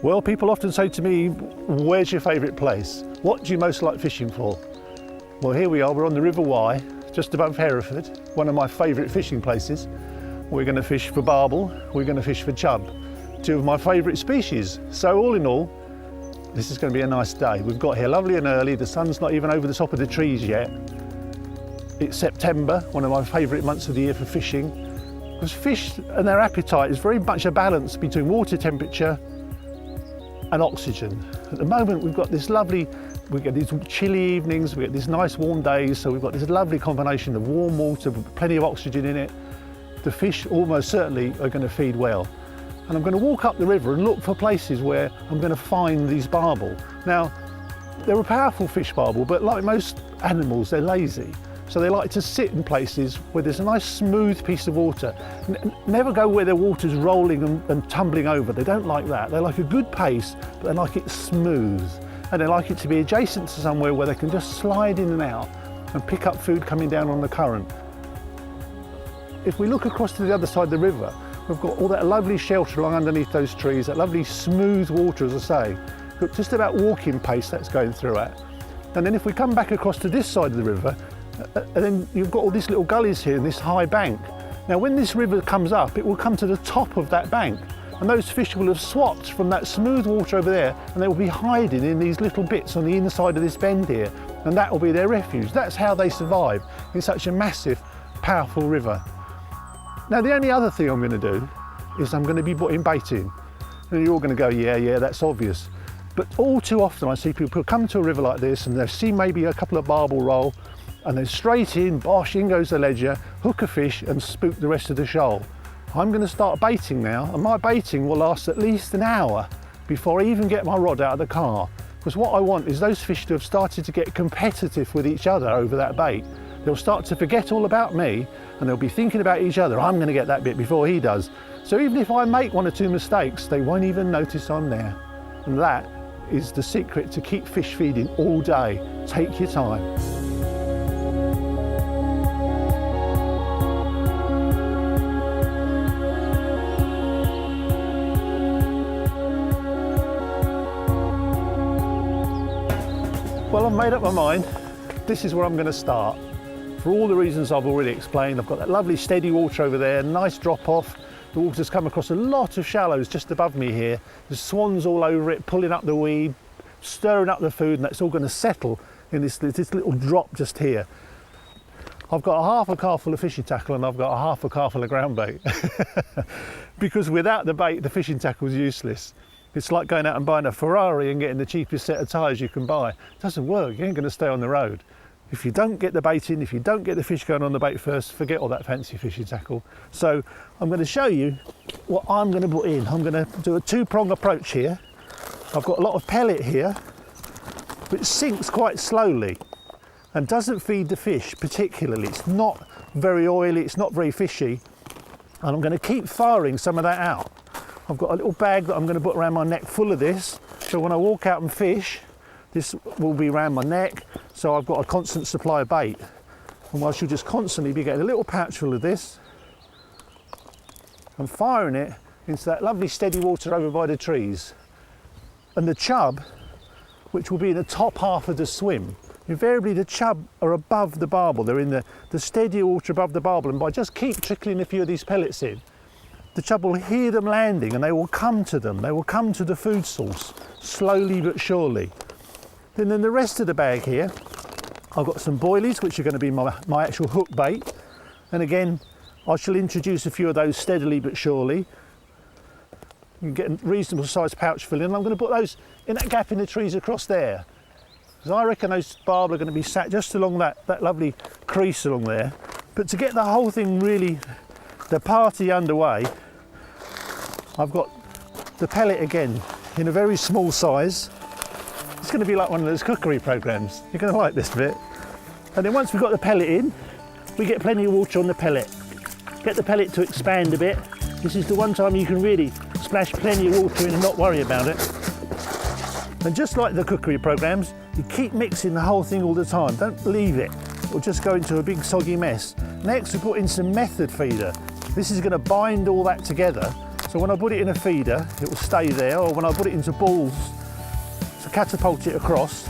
Well, people often say to me, where's your favourite place? What do you most like fishing for? Well, here we are, we're on the River Wye, just above Hereford, one of my favourite fishing places. We're going to fish for barbel, we're going to fish for chub, two of my favourite species. So all in all, this is going to be a nice day. We've got here lovely and early, the sun's not even over the top of the trees yet. It's September, one of my favourite months of the year for fishing, because fish and their appetite is very much a balance between water temperature and oxygen. At the moment we've got this lovely, we get these chilly evenings, we get these nice warm days, so we've got this lovely combination of warm water with plenty of oxygen in it. The fish almost certainly are going to feed well. And I'm going to walk up the river and look for places where I'm going to find these barbel. Now, they're a powerful fish, barbel, but like most animals, they're lazy. So they like to sit in places where there's a nice smooth piece of water. Never go where the water's rolling and tumbling over. They don't like that. They like a good pace, but they like it smooth. And they like it to be adjacent to somewhere where they can just slide in and out and pick up food coming down on the current. If we look across to the other side of the river, we've got all that lovely shelter along underneath those trees, that lovely smooth water, as I say. Look, just about walking pace that's going through at. And then if we come back across to this side of the river, and then you've got all these little gullies here and this high bank. Now when this river comes up, it will come to the top of that bank, and those fish will have swapped from that smooth water over there, and they will be hiding in these little bits on the inside of this bend here, and that will be their refuge. That's how they survive in such a massive, powerful river. Now the only other thing I'm going to do is I'm going to be putting bait in. And you're all going to go, yeah, that's obvious. But all too often I see people come to a river like this and they see maybe a couple of barbel roll, and then straight in, bosh, in goes the ledger, hook a fish and spook the rest of the shoal. I'm going to start baiting now, and my baiting will last at least an hour before I even get my rod out of the car. Because what I want is those fish to have started to get competitive with each other over that bait. They'll start to forget all about me and they'll be thinking about each other. I'm going to get that bit before he does. So even if I make one or two mistakes, they won't even notice I'm there. And that is the secret to keep fish feeding all day. Take your time. Well, I've made up my mind. This is where I'm going to start. For all the reasons I've already explained, I've got that lovely steady water over there, nice drop off. The water's come across a lot of shallows just above me here. There's swans all over it, pulling up the weed, stirring up the food, and that's all going to settle in this little drop just here. I've got a half a car full of fishing tackle and I've got a half a car full of ground bait. Because without the bait, the fishing tackle is useless. It's like going out and buying a Ferrari and getting the cheapest set of tyres you can buy. It doesn't work, you ain't going to stay on the road. If you don't get the bait in, if you don't get the fish going on the bait first, forget all that fancy fishing tackle. So I'm going to show you what I'm going to put in. I'm going to do a two-prong approach here. I've got a lot of pellet here, but it sinks quite slowly and doesn't feed the fish particularly. It's not very oily, it's not very fishy, and I'm going to keep firing some of that out. I've got a little bag that I'm going to put around my neck full of this, so when I walk out and fish, this will be around my neck, so I've got a constant supply of bait. And I should just constantly be getting a little pouch full of this and firing it into that lovely steady water over by the trees. And the chub, which will be in the top half of the swim, invariably the chub are above the barbel. They're in the steady water above the barbel, and by just keep trickling a few of these pellets in, the chub will hear them landing and they will come to them. They will come to the food source, slowly but surely. Then in the rest of the bag here, I've got some boilies, which are going to be my actual hook bait. And again, I shall introduce a few of those steadily but surely. You can get a reasonable sized pouch full in. I'm going to put those in that gap in the trees across there. Because I reckon those barbel are going to be sat just along that lovely crease along there. But to get the whole thing really, the party underway, I've got the pellet again in a very small size. It's going to be like one of those cookery programs. You're going to like this bit. And then once we've got the pellet in, we get plenty of water on the pellet. Get the pellet to expand a bit. This is the one time you can really splash plenty of water in and not worry about it. And just like the cookery programs, you keep mixing the whole thing all the time. Don't leave it. It'll just go into a big soggy mess. Next, we put in some method feeder. This is going to bind all that together So when I put it in a feeder, it will stay there, or when I put it into balls to catapult it across,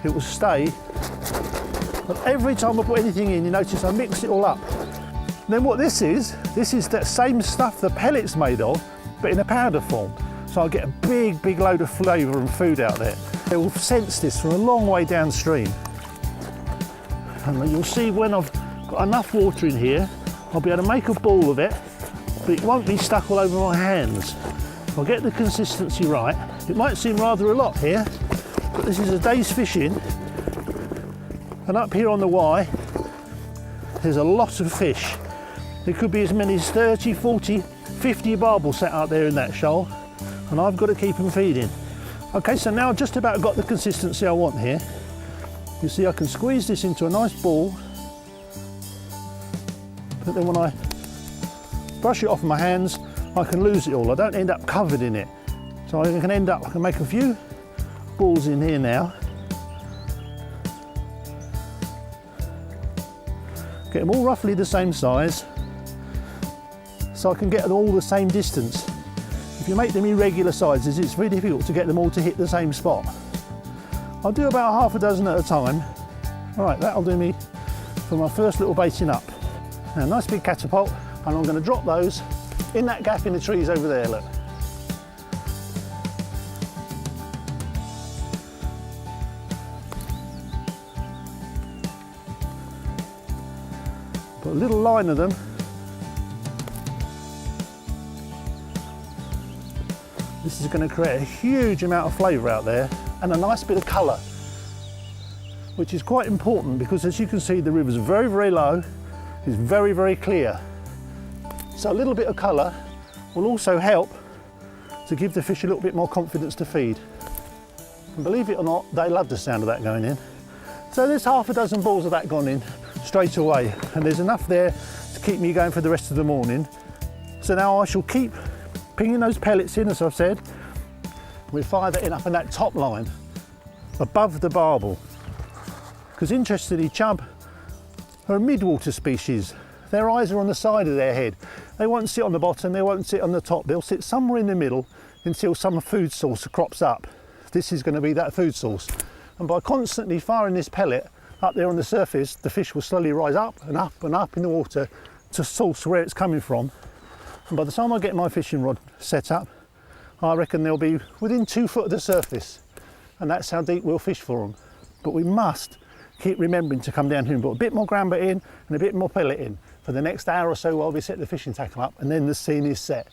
it will stay. But every time I put anything in, you notice I mix it all up. Then what this is that same stuff the pellet's made of, but in a powder form. So I get a big load of flavour and food out there. It will sense this from a long way downstream. And you'll see when I've got enough water in here, I'll be able to make a ball of it, but it won't be stuck all over my hands. I'll get the consistency right. It might seem rather a lot here, but this is a day's fishing. And up here on the Wye, there's a lot of fish. There could be as many as 30, 40, 50 barbels sat out there in that shoal, and I've got to keep them feeding. Okay, so now I've just about got the consistency I want here. You see I can squeeze this into a nice ball, but then when I brush it off my hands, I can lose it all. I don't end up covered in it. So I can make a few balls in here now. Get them all roughly the same size, so I can get them all the same distance. If you make them irregular sizes, it's very difficult to get them all to hit the same spot. I'll do about half a dozen at a time. All right, that'll do me for my first little baiting up. Now, nice big catapult, and I'm going to drop those in that gap in the trees over there, look. Put a little line of them. This is going to create a huge amount of flavour out there and a nice bit of colour, which is quite important because, as you can see, the river's very low, it's very clear. So a little bit of colour will also help to give the fish a little bit more confidence to feed. And believe it or not, they love the sound of that going in. So there's half a dozen balls of that gone in straight away, and there's enough there to keep me going for the rest of the morning. So now I shall keep pinging those pellets in, as I've said. We'll fire that in up in that top line above the barbel, because interestingly, chub are a mid-water species. Their eyes are on the side of their head. They won't sit on the bottom, they won't sit on the top, they'll sit somewhere in the middle until some food source crops up. This is going to be that food source, and by constantly firing this pellet up there on the surface, the fish will slowly rise up and up and up in the water to source where it's coming from. And by the time I get my fishing rod set up, I reckon they'll be within 2 foot of the surface, and that's how deep we'll fish for them. But we must keep remembering to come down here and put a bit more ground bait in and a bit more pellet in for the next hour or so while we set the fishing tackle up, and then the scene is set.